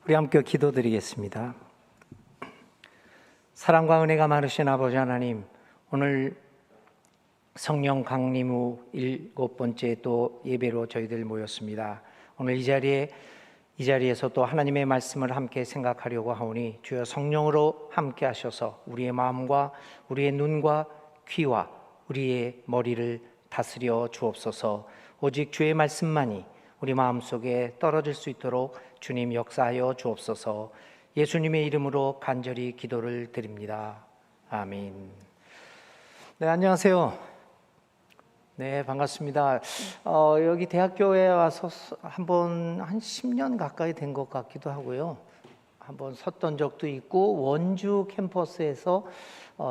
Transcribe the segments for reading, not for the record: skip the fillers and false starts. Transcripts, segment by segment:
우리 함께 기도드리겠습니다. 사랑과 은혜가 많으신 아버지 하나님, 오늘 성령 강림 후 7번째 또 예배로 저희들 모였습니다. 오늘 이 자리에서 또 하나님의 말씀을 함께 생각하려고 하오니 주여 성령으로 함께 하셔서 우리의 마음과 우리의 눈과 귀와 우리의 머리를 다스려 주옵소서. 오직 주의 말씀만이 우리 마음속에 떨어질 수 있도록 주님 역사하여 주옵소서. 예수님의 이름으로 간절히 기도를 드립니다. 아멘. 네, 안녕하세요. 네, 반갑습니다. 여기 대학교에 와서 한 10년 가까이 된 것 같기도 하고요. 한번 섰던 적도 있고, 원주 캠퍼스에서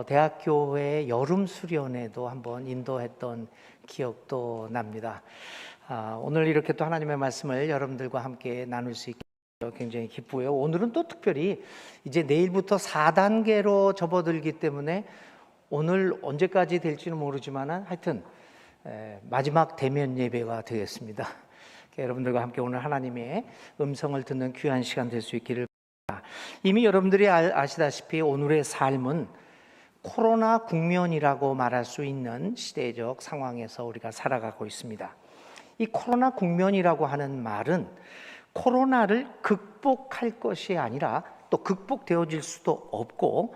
대학교의 여름 수련회도 한번 인도했던 기억도 납니다. 오늘 이렇게 또 하나님의 말씀을 여러분들과 함께 나눌 수 있게 굉장히 기쁘고요. 오늘은 또 특별히 이제 내일부터 4단계로 접어들기 때문에 오늘 언제까지 될지는 모르지만 하여튼 마지막 대면 예배가 되겠습니다. 여러분들과 함께 오늘 하나님의 음성을 듣는 귀한 시간 될 수 있기를 바랍니다. 이미 여러분들이 아시다시피 오늘의 삶은 코로나 국면이라고 말할 수 있는 시대적 상황에서 우리가 살아가고 있습니다. 이 코로나 국면이라고 하는 말은 코로나를 극복할 것이 아니라 또 극복되어질 수도 없고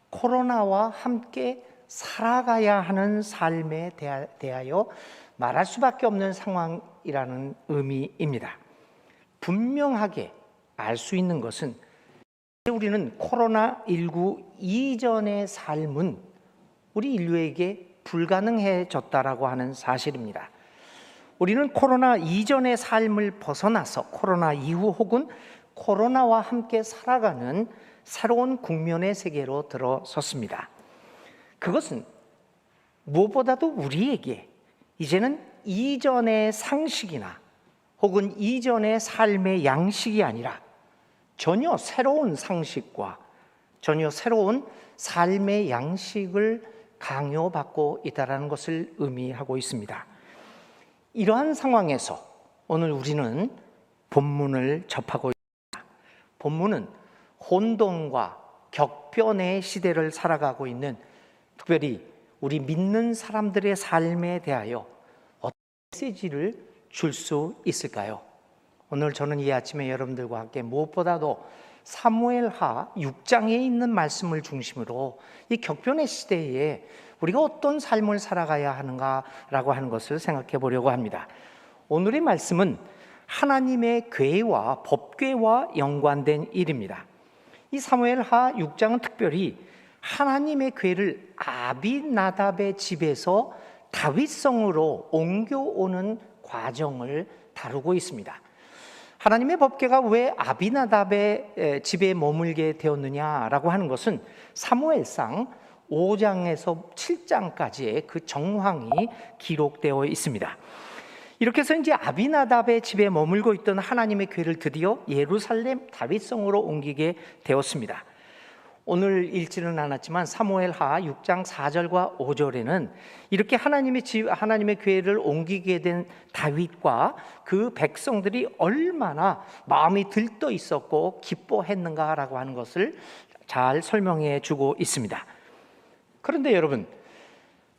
코로나와 함께 살아가야 하는 삶에 대하여 말할 수밖에 없는 상황이라는 의미입니다. 분명하게 알 수 있는 것은 우리는 코로나19 이전의 삶은 우리 인류에게 불가능해졌다라고 하는 사실입니다. 우리는 코로나 이전의 삶을 벗어나서 코로나 이후 혹은 코로나와 함께 살아가는 새로운 국면의 세계로 들어섰습니다. 그것은 무엇보다도 우리에게 이제는 이전의 상식이나 혹은 이전의 삶의 양식이 아니라 전혀 새로운 상식과 전혀 새로운 삶의 양식을 강요받고 있다는 것을 의미하고 있습니다. 이러한 상황에서 오늘 우리는 본문을 접하고 있습니다. 본문은 혼돈과 격변의 시대를 살아가고 있는 특별히 우리 믿는 사람들의 삶에 대하여 어떤 메시지를 줄 수 있을까요? 오늘 저는 이 아침에 여러분들과 함께 무엇보다도 사무엘하 6장에 있는 말씀을 중심으로 이 격변의 시대에 우리가 어떤 삶을 살아가야 하는가라고 하는 것을 생각해 보려고 합니다. 오늘의 말씀은 하나님의 궤와 법궤와 연관된 일입니다. 이 사무엘하 6장은 특별히 하나님의 궤를 아비나답의 집에서 다윗성으로 옮겨오는 과정을 다루고 있습니다. 하나님의 법궤가 왜 아비나답의 집에 머물게 되었느냐라고 하는 것은 사무엘상 5장에서 7장까지의 그 정황이 기록되어 있습니다. 이렇게 해서 이제 아비나답의 집에 머물고 있던 하나님의 궤를 드디어 예루살렘 다윗성으로 옮기게 되었습니다. 오늘 읽지는 않았지만 사무엘하 6장 4절과 5절에는 이렇게 하나님의 궤를 옮기게 된 다윗과 그 백성들이 얼마나 마음이 들떠 있었고 기뻐했는가라고 하는 것을 잘 설명해 주고 있습니다. 그런데 여러분,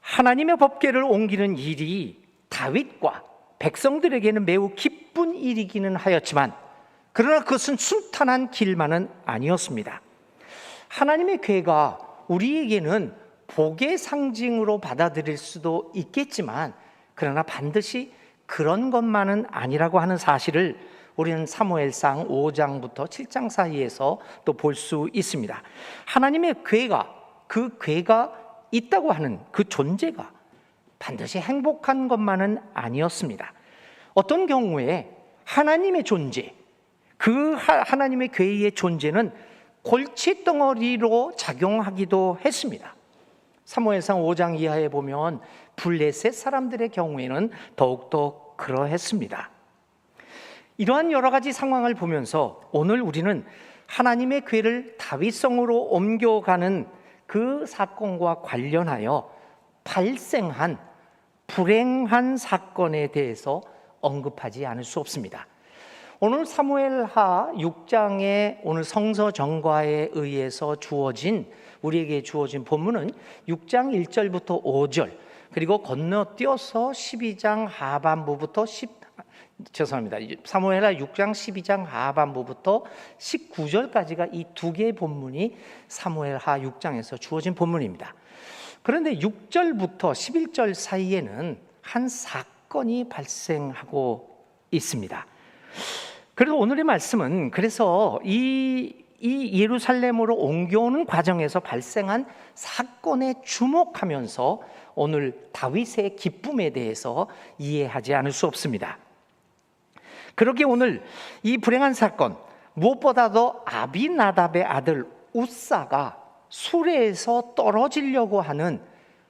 하나님의 법궤를 옮기는 일이 다윗과 백성들에게는 매우 기쁜 일이기는 하였지만 그러나 그것은 순탄한 길만은 아니었습니다. 하나님의 궤가 우리에게는 복의 상징으로 받아들일 수도 있겠지만 그러나 반드시 그런 것만은 아니라고 하는 사실을 우리는 사무엘상 5장부터 7장 사이에서 또 볼 수 있습니다. 하나님의 궤가 그 궤가 있다고 하는 그 존재가 반드시 행복한 것만은 아니었습니다. 어떤 경우에 하나님의 존재, 그 하나님의 궤의 존재는 골칫덩어리로 작용하기도 했습니다. 사무엘상 5장 이하에 보면 블레셋 사람들의 경우에는 더욱더 그러했습니다. 이러한 여러 가지 상황을 보면서 오늘 우리는 하나님의 궤를 다윗성으로 옮겨가는 그 사건과 관련하여 발생한 불행한 사건에 대해서 언급하지 않을 수 없습니다. 오늘 사무엘하 6장의 오늘 성서 정과에 의해서 우리에게 주어진 본문은 6장 1절부터 5절, 그리고 건너뛰어서 12장 하반부부터 사무엘하 6장 12장 하반부부터 19절까지가 이 두 개의 본문이 사무엘하 6장에서 주어진 본문입니다. 그런데 6절부터 11절 사이에는 한 사건이 발생하고 있습니다. 그래서 오늘의 말씀은 이 예루살렘으로 옮겨오는 과정에서 발생한 사건에 주목하면서 오늘 다윗의 기쁨에 대해서 이해하지 않을 수 없습니다. 그렇게 오늘 이 불행한 사건, 무엇보다도 아비나답의 아들 우사가 수레에서 떨어지려고 하는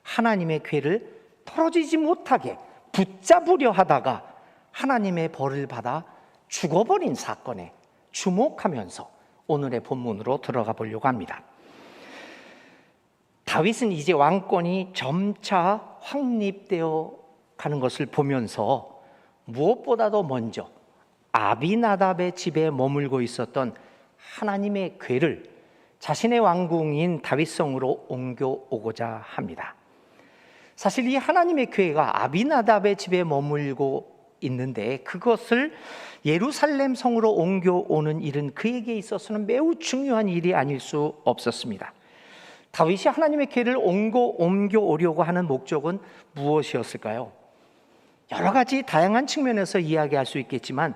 하나님의 궤를 떨어지지 못하게 붙잡으려 하다가 하나님의 벌을 받아 죽어버린 사건에 주목하면서 오늘의 본문으로 들어가 보려고 합니다. 다윗은 이제 왕권이 점차 확립되어 가는 것을 보면서 무엇보다도 먼저 아비나답의 집에 머물고 있었던 하나님의 궤를 자신의 왕궁인 다윗성으로 옮겨오고자 합니다. 사실 이 하나님의 궤가 아비나답의 집에 머물고 있는데 그것을 예루살렘 성으로 옮겨오는 일은 그에게 있어서는 매우 중요한 일이 아닐 수 없었습니다. 다윗이 하나님의 궤를 옮겨오려고 하는 목적은 무엇이었을까요? 여러 가지 다양한 측면에서 이야기할 수 있겠지만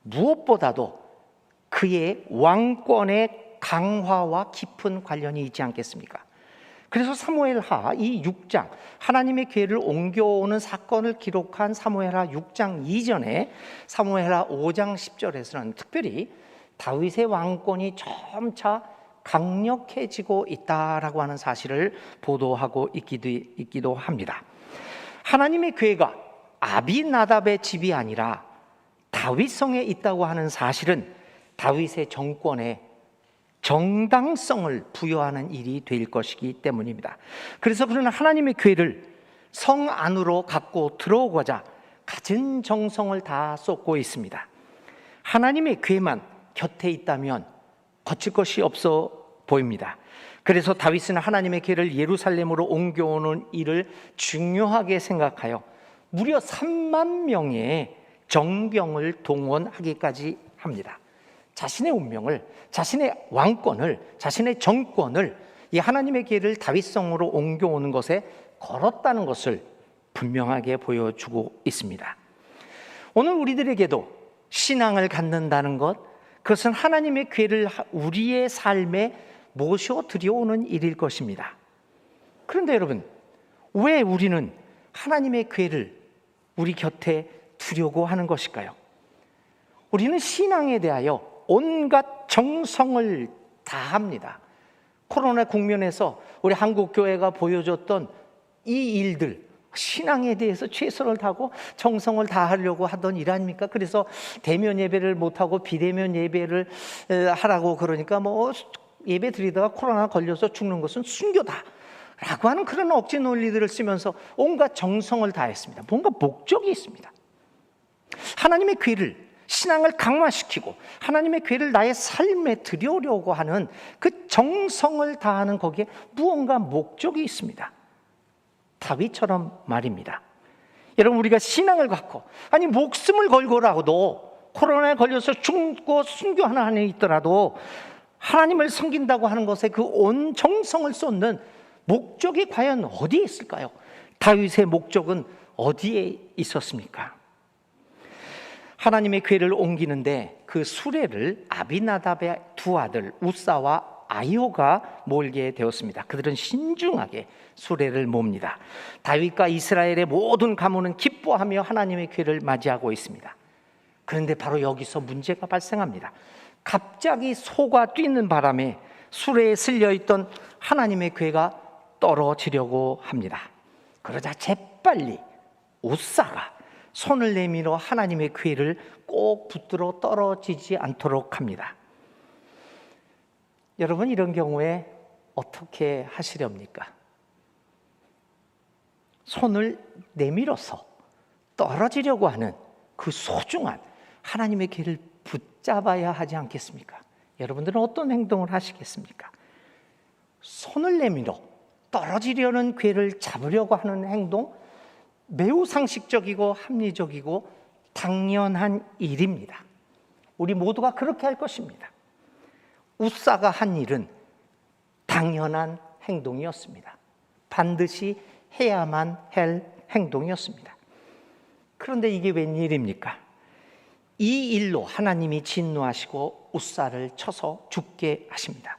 무엇보다도 그의 왕권의 강화와 깊은 관련이 있지 않겠습니까? 그래서 사무엘하 이 6장, 하나님의 궤를 옮겨오는 사건을 기록한 사무엘하 6장 이전에 사무엘하 5장 10절에서는 특별히 다윗의 왕권이 점차 강력해지고 있다라고 하는 사실을 보도하고 있기도 합니다. 하나님의 궤가 아비나답의 집이 아니라 다윗성에 있다고 하는 사실은 다윗의 정권에 정당성을 부여하는 일이 될 것이기 때문입니다. 그래서 그는 하나님의 궤를 성 안으로 갖고 들어오고자 갖은 정성을 다 쏟고 있습니다. 하나님의 궤만 곁에 있다면 거칠 것이 없어 보입니다. 그래서 다윗은 하나님의 궤를 예루살렘으로 옮겨오는 일을 중요하게 생각하여 무려 3만 명의 정병을 동원하기까지 합니다. 자신의 운명을, 자신의 왕권을, 자신의 정권을 이 하나님의 궤를 다윗성으로 옮겨오는 것에 걸었다는 것을 분명하게 보여주고 있습니다. 오늘 우리들에게도 신앙을 갖는다는 것, 그것은 하나님의 궤를 우리의 삶에 모셔 들여오는 일일 것입니다. 그런데 여러분, 왜 우리는 하나님의 궤를 우리 곁에 두려고 하는 것일까요? 우리는 신앙에 대하여 온갖 정성을 다합니다. 코로나 국면에서 우리 한국교회가 보여줬던 이 일들, 신앙에 대해서 최선을 다하고 정성을 다하려고 하던 일 아닙니까? 그래서 대면 예배를 못하고 비대면 예배를 하라고 그러니까 예배 드리다가 코로나 걸려서 죽는 것은 순교다 라고 하는 그런 억지 논리들을 쓰면서 온갖 정성을 다했습니다. 뭔가 목적이 있습니다. 하나님의 궤를, 신앙을 강화시키고 하나님의 궤를 나의 삶에 들여오려고 하는 그 정성을 다하는 거기에 무언가 목적이 있습니다. 다윗처럼 말입니다. 여러분, 우리가 신앙을 갖고 목숨을 걸고라도 코로나에 걸려서 죽고 순교 하나 안에 있더라도 하나님을 섬긴다고 하는 것에 그 온 정성을 쏟는 목적이 과연 어디에 있을까요? 다윗의 목적은 어디에 있었습니까? 하나님의 궤를 옮기는데 그 수레를 아비나답의 두 아들 우사와 아이오가 몰게 되었습니다. 그들은 신중하게 수레를 몹니다. 다윗과 이스라엘의 모든 가문은 기뻐하며 하나님의 궤를 맞이하고 있습니다. 그런데 바로 여기서 문제가 발생합니다. 갑자기 소가 뛰는 바람에 수레에 실려있던 하나님의 궤가 떨어지려고 합니다. 그러자 재빨리 우사가 손을 내밀어 하나님의 궤를 꼭 붙들어 떨어지지 않도록 합니다. 여러분, 이런 경우에 어떻게 하시렵니까? 손을 내밀어서 떨어지려고 하는 그 소중한 하나님의 궤를 붙잡아야 하지 않겠습니까? 여러분들은 어떤 행동을 하시겠습니까? 손을 내밀어 떨어지려는 괴를 잡으려고 하는 행동, 매우 상식적이고 합리적이고 당연한 일입니다. 우리 모두가 그렇게 할 것입니다. 웃사가 한 일은 당연한 행동이었습니다. 반드시 해야만 할 행동이었습니다. 그런데 이게 웬일입니까? 이 일로 하나님이 진노하시고 웃사를 쳐서 죽게 하십니다.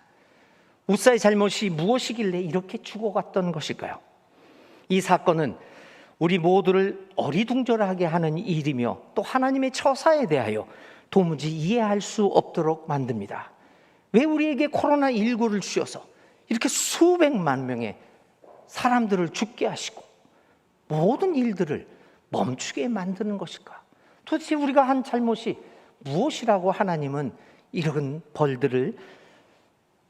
웃사의 잘못이 무엇이길래 이렇게 죽어갔던 것일까요? 이 사건은 우리 모두를 어리둥절하게 하는 일이며 또 하나님의 처사에 대하여 도무지 이해할 수 없도록 만듭니다. 왜 우리에게 코로나19를 주셔서 이렇게 수백만 명의 사람들을 죽게 하시고 모든 일들을 멈추게 만드는 것일까? 도대체 우리가 한 잘못이 무엇이라고 하나님은 이런 벌들을,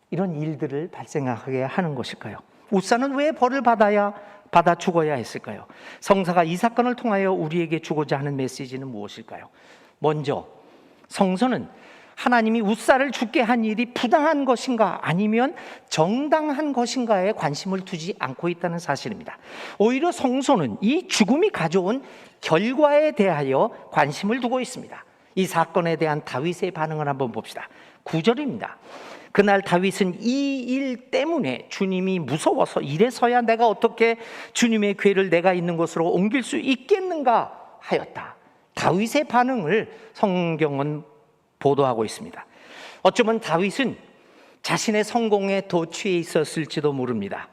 이런 일들을 발생하게 하는 것일까요? 웃사는 왜 벌을 받아 죽어야 했을까요? 성사가 이 사건을 통하여 우리에게 주고자 하는 메시지는 무엇일까요? 먼저 성서는 하나님이 웃사를 죽게 한 일이 부당한 것인가 아니면 정당한 것인가에 관심을 두지 않고 있다는 사실입니다. 오히려 성서는 이 죽음이 가져온 결과에 대하여 관심을 두고 있습니다. 이 사건에 대한 다윗의 반응을 한번 봅시다. 9절입니다. 그날 다윗은 이 일 때문에 주님이 무서워서 이래서야 내가 어떻게 주님의 궤를 내가 있는 곳으로 옮길 수 있겠는가 하였다. 다윗의 반응을 성경은 보도하고 있습니다. 어쩌면 다윗은 자신의 성공에 도취해 있었을지도 모릅니다.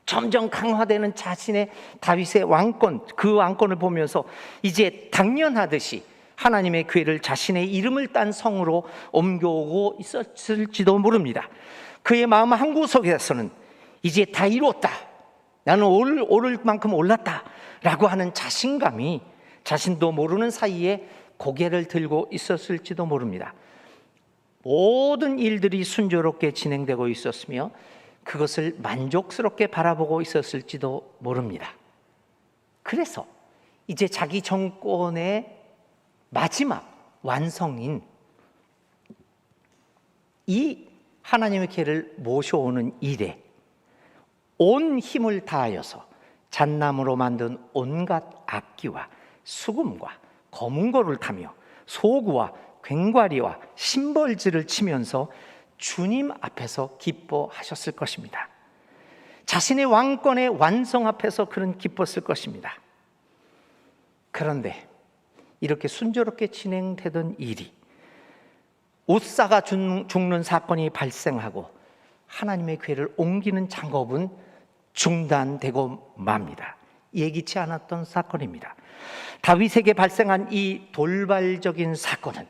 점점 강화되는 자신의 다윗의 왕권, 그 왕권을 보면서 이제 당연하듯이 하나님의 궤를 자신의 이름을 딴 성으로 옮겨오고 있었을지도 모릅니다. 그의 마음 한구석에서는 이제 다 이루었다, 나는 오를 만큼 올랐다 라고 하는 자신감이 자신도 모르는 사이에 고개를 들고 있었을지도 모릅니다. 모든 일들이 순조롭게 진행되고 있었으며 그것을 만족스럽게 바라보고 있었을지도 모릅니다. 그래서 이제 자기 정권의 마지막 완성인 이 하나님의 궤를 모셔오는 일에 온 힘을 다하여서 잣나무로 만든 온갖 악기와 수금과 검은고를 타며 소구와 괭과리와 심벌질을 치면서 주님 앞에서 기뻐하셨을 것입니다. 자신의 왕권의 완성 앞에서 그는 기뻤을 것입니다. 그런데 이렇게 순조롭게 진행되던 일이 웃사가 죽는 사건이 발생하고 하나님의 궤를 옮기는 작업은 중단되고 맙니다. 예기치 않았던 사건입니다. 다윗에게 발생한 이 돌발적인 사건은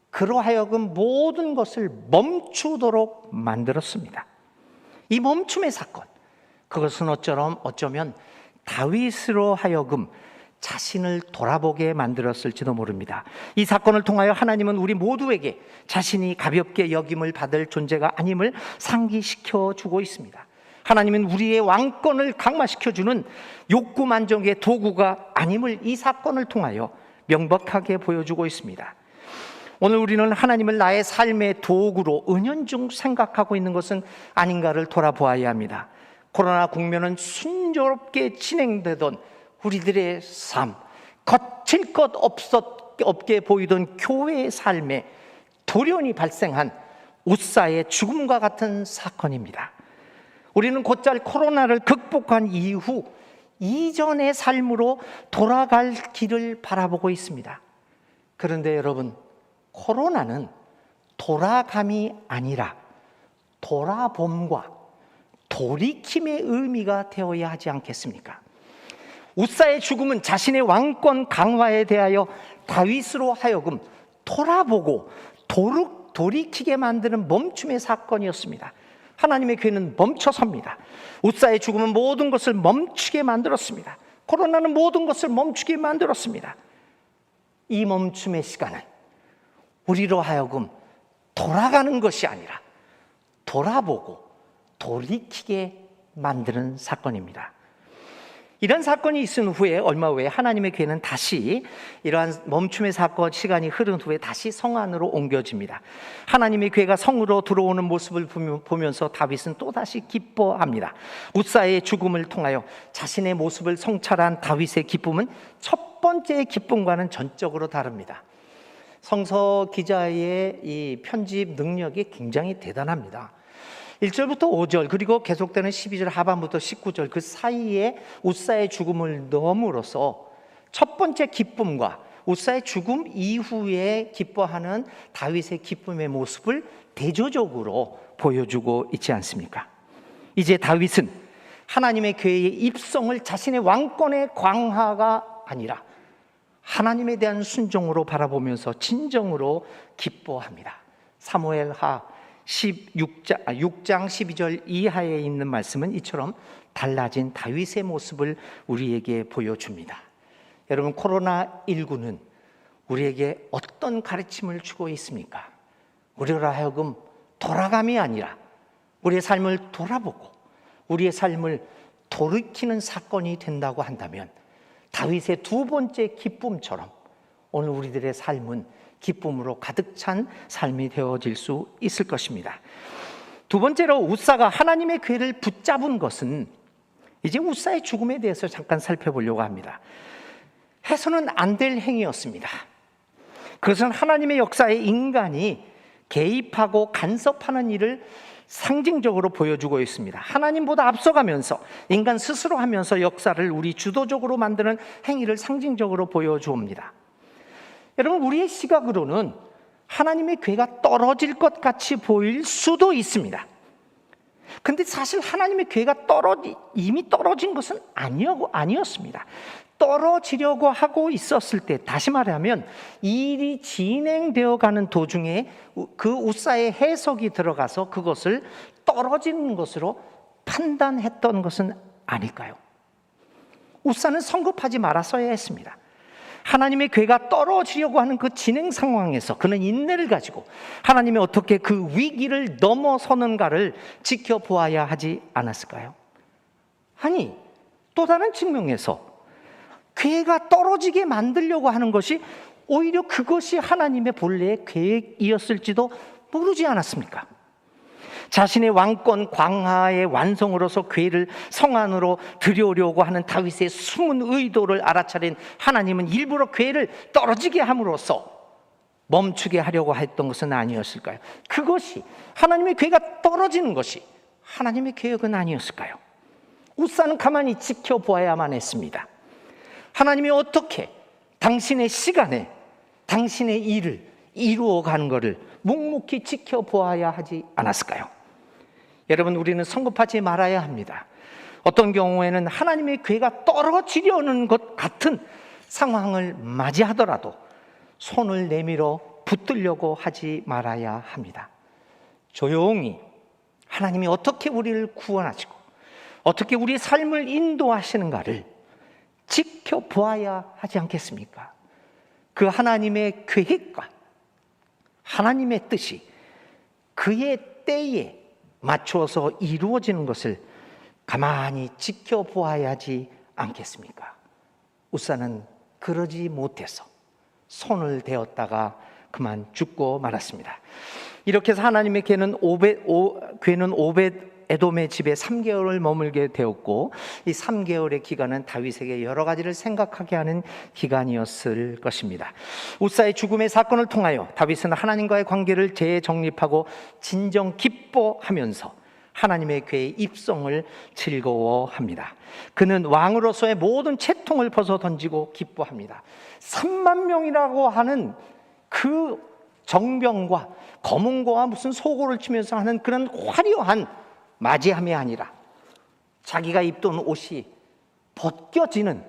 그로 하여금 모든 것을 멈추도록 만들었습니다. 이 멈춤의 사건, 그것은 어쩌면 다윗으로 하여금 자신을 돌아보게 만들었을지도 모릅니다. 이 사건을 통하여 하나님은 우리 모두에게 자신이 가볍게 여김을 받을 존재가 아님을 상기시켜 주고 있습니다. 하나님은 우리의 왕권을 강화시켜주는 욕구 만족의 도구가 아님을 이 사건을 통하여 명백하게 보여주고 있습니다. 오늘 우리는 하나님을 나의 삶의 도구로 은연중 생각하고 있는 것은 아닌가를 돌아보아야 합니다. 코로나 국면은 순조롭게 진행되던 우리들의 삶, 거칠 것 없게 보이던 교회의 삶에 돌연히 발생한 웃사의 죽음과 같은 사건입니다. 우리는 곧잘 코로나를 극복한 이후 이전의 삶으로 돌아갈 길을 바라보고 있습니다. 그런데 여러분, 코로나는 돌아감이 아니라 돌아봄과 돌이킴의 의미가 되어야 하지 않겠습니까? 웃사의 죽음은 자신의 왕권 강화에 대하여 다윗으로 하여금 돌아보고 돌이키게 만드는 멈춤의 사건이었습니다. 하나님의 궤는 멈춰섭니다. 웃사의 죽음은 모든 것을 멈추게 만들었습니다. 코로나는 모든 것을 멈추게 만들었습니다. 이 멈춤의 시간은 우리로 하여금 돌아가는 것이 아니라 돌아보고 돌이키게 만드는 사건입니다. 이런 사건이 있은 후에 얼마 후에 하나님의 괴는 다시 이러한 멈춤의 사건 시간이 흐른 후에 다시 성 안으로 옮겨집니다. 하나님의 괴가 성으로 들어오는 모습을 보면서 다윗은 또다시 기뻐합니다. 우사의 죽음을 통하여 자신의 모습을 성찰한 다윗의 기쁨은 첫 번째 기쁨과는 전적으로 다릅니다. 성서 기자의 이 편집 능력이 굉장히 대단합니다. 1절부터 5절 그리고 계속되는 12절 하반부터 19절 그 사이에 우사의 죽음을 넣음으로써 첫 번째 기쁨과 우사의 죽음 이후에 기뻐하는 다윗의 기쁨의 모습을 대조적으로 보여주고 있지 않습니까? 이제 다윗은 하나님의 괴의 입성을 자신의 왕권의 광화가 아니라 하나님에 대한 순종으로 바라보면서 진정으로 기뻐합니다. 사무엘하 6장 12절 이하에 있는 말씀은 이처럼 달라진 다윗의 모습을 우리에게 보여줍니다. 여러분, 코로나19는 우리에게 어떤 가르침을 주고 있습니까? 우리로 하여금 돌아감이 아니라 우리의 삶을 돌아보고 우리의 삶을 돌이키는 사건이 된다고 한다면 다윗의 두 번째 기쁨처럼 오늘 우리들의 삶은 기쁨으로 가득 찬 삶이 되어질 수 있을 것입니다. 두 번째로 우사가 하나님의 괴를 붙잡은 것은 이제 우사의 죽음에 대해서 잠깐 살펴보려고 합니다. 해서는 안 될 행위였습니다. 그것은 하나님의 역사에 인간이 개입하고 간섭하는 일을 상징적으로 보여주고 있습니다. 하나님보다 앞서가면서 인간 스스로 하면서 역사를 우리 주도적으로 만드는 행위를 상징적으로 보여줍니다. 여러분, 우리의 시각으로는 하나님의 괴가 떨어질 것 같이 보일 수도 있습니다. 근데 사실 하나님의 괴가 이미 떨어진 것은 아니었습니다. 떨어지려고 하고 있었을 때, 다시 말하면 일이 진행되어 가는 도중에 그 우사의 해석이 들어가서 그것을 떨어지는 것으로 판단했던 것은 아닐까요? 우사는 성급하지 말았어야 했습니다. 하나님의 괴가 떨어지려고 하는 그 진행 상황에서 그는 인내를 가지고 하나님이 어떻게 그 위기를 넘어서는가를 지켜보아야 하지 않았을까요? 아니, 또 다른 측면에서 괴가 떨어지게 만들려고 하는 것이 오히려 그것이 하나님의 본래의 계획이었을지도 모르지 않았습니까? 자신의 왕권 광화의 완성으로서 괴를 성 안으로 들여오려고 하는 다윗의 숨은 의도를 알아차린 하나님은 일부러 괴를 떨어지게 함으로써 멈추게 하려고 했던 것은 아니었을까요? 그것이 하나님의 괴가 떨어지는 것이 하나님의 계획은 아니었을까요? 우사는 가만히 지켜보아야만 했습니다. 하나님이 어떻게 당신의 시간에 당신의 일을 이루어가는 것을 묵묵히 지켜보아야 하지 않았을까요? 여러분, 우리는 성급하지 말아야 합니다. 어떤 경우에는 하나님의 괴가 떨어지려는 것 같은 상황을 맞이하더라도 손을 내밀어 붙들려고 하지 말아야 합니다. 조용히 하나님이 어떻게 우리를 구원하시고 어떻게 우리의 삶을 인도하시는가를 지켜보아야 하지 않겠습니까? 그 하나님의 계획과 하나님의 뜻이 그의 때에 맞추어서 이루어지는 것을 가만히 지켜보아야 하지 않겠습니까? 우사는 그러지 못해서 손을 대었다가 그만 죽고 말았습니다. 이렇게 해서 하나님의 괴는 오벳 에돔의 집에 3개월을 머물게 되었고, 이 3개월의 기간은 다윗에게 여러 가지를 생각하게 하는 기간이었을 것입니다. 우사의 죽음의 사건을 통하여 다윗은 하나님과의 관계를 재정립하고 진정 기뻐하면서 하나님의 괴의 입성을 즐거워합니다. 그는 왕으로서의 모든 채통을 벗어 던지고 기뻐합니다. 3만 명이라고 하는 그 정병과 검은고와 무슨 소고를 치면서 하는 그런 화려한 맞이함이 아니라 자기가 입던 옷이 벗겨지는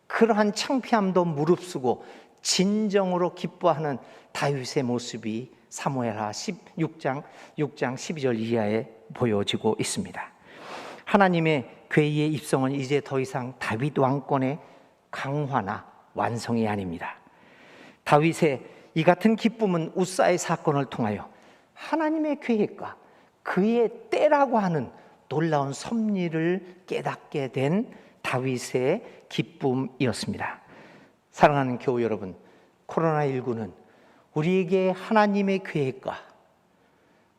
그러한 창피함도 무릅쓰고 진정으로 기뻐하는 다윗의 모습이 사무엘하 6장 12절 이하에 보여지고 있습니다. 하나님의 괴의 입성은 이제 더 이상 다윗 왕권의 강화나 완성이 아닙니다. 다윗의 이 같은 기쁨은 우사의 사건을 통하여 하나님의 계획과 그의 때라고 하는 놀라운 섭리를 깨닫게 된 다윗의 기쁨이었습니다. 사랑하는 교우 여러분, 코로나19는 우리에게 하나님의 계획과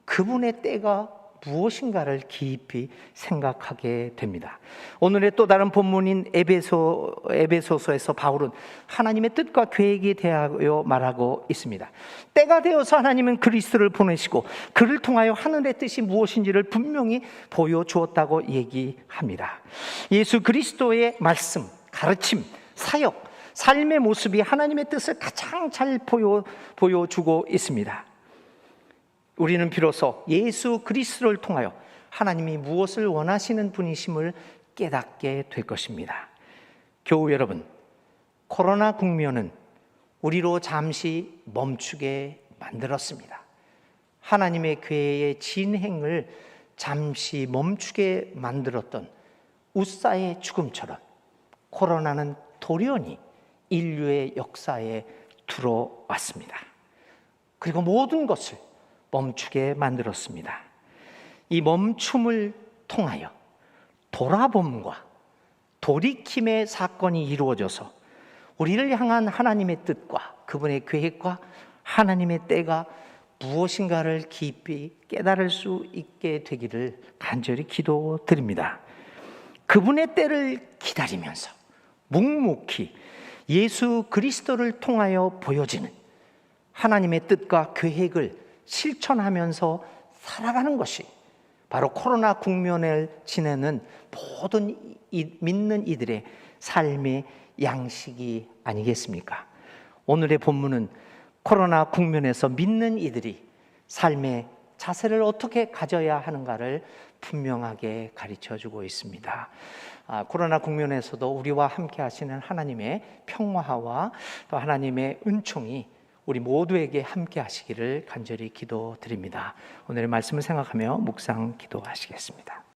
그분의 때가 무엇인가를 깊이 생각하게 됩니다. 오늘의 또 다른 본문인 에베소서에서 바울은 하나님의 뜻과 계획에 대하여 말하고 있습니다. 때가 되어서 하나님은 그리스도를 보내시고 그를 통하여 하늘의 뜻이 무엇인지를 분명히 보여주었다고 얘기합니다. 예수 그리스도의 말씀, 가르침, 사역, 삶의 모습이 하나님의 뜻을 가장 잘 보여주고 있습니다. 우리는 비로소 예수 그리스도를 통하여 하나님이 무엇을 원하시는 분이심을 깨닫게 될 것입니다. 교우 여러분, 코로나 국면은 우리로 잠시 멈추게 만들었습니다. 하나님의 계획의 진행을 잠시 멈추게 만들었던 우사의 죽음처럼 코로나는 돌연히 인류의 역사에 들어왔습니다. 그리고 모든 것을 멈추게 만들었습니다. 이 멈춤을 통하여 돌아봄과 돌이킴의 사건이 이루어져서 우리를 향한 하나님의 뜻과 그분의 계획과 하나님의 때가 무엇인가를 깊이 깨달을 수 있게 되기를 간절히 기도드립니다. 그분의 때를 기다리면서 묵묵히 예수 그리스도를 통하여 보여지는 하나님의 뜻과 계획을 실천하면서 살아가는 것이 바로 코로나 국면을 지내는 모든 믿는 이들의 삶의 양식이 아니겠습니까? 오늘의 본문은 코로나 국면에서 믿는 이들이 삶의 자세를 어떻게 가져야 하는가를 분명하게 가르쳐주고 있습니다. 코로나 국면에서도 우리와 함께 하시는 하나님의 평화와 또 하나님의 은총이 우리 모두에게 함께 하시기를 간절히 기도드립니다. 오늘의 말씀을 생각하며 묵상 기도하시겠습니다.